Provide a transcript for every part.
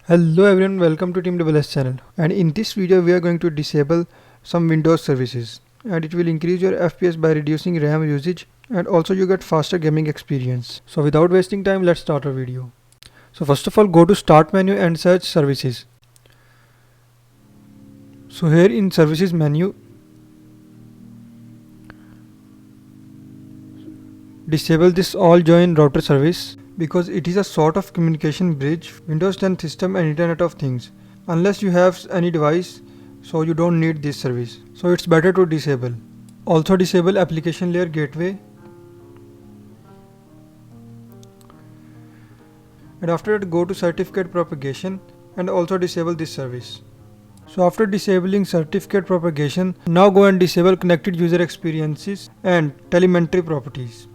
Hello everyone, welcome to Team WS channel, and in this video we are going to disable some Windows services, and it will increase your FPS by reducing RAM usage, and also you get faster gaming experience. So without wasting time, let's start our video. So first of all, go to start menu and search services. So here in services menu, disable this all join router service because it is a sort of communication bridge Windows 10 system and Internet of Things. Unless you have any device, so you don't need this service. So it's better to disable. Also disable application layer gateway. And after that go to certificate propagation and also disable this service. So after disabling certificate propagation, now go and disable connected user experiences and telemetry properties,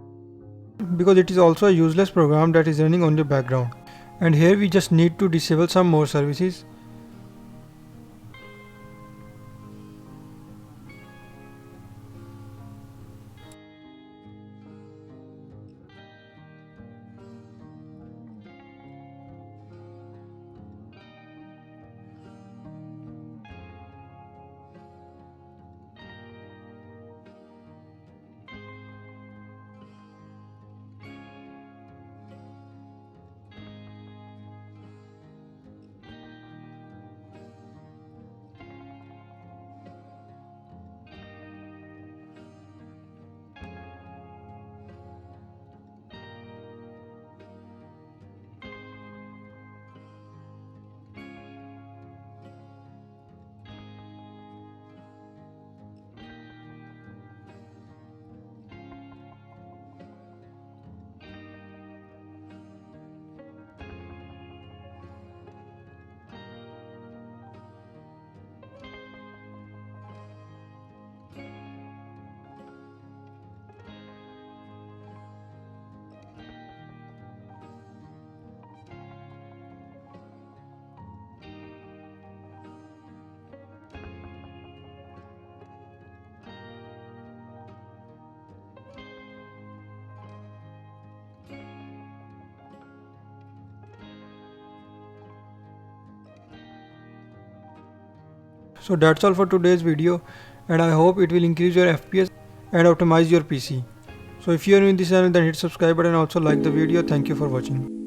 because it is also a useless program that is running on the background. And here we just need to disable some more services. So that's all for today's video, and I hope it will increase your FPS and optimize your PC. So if you are new in this channel, then hit subscribe button and also like the video. Thank you for watching.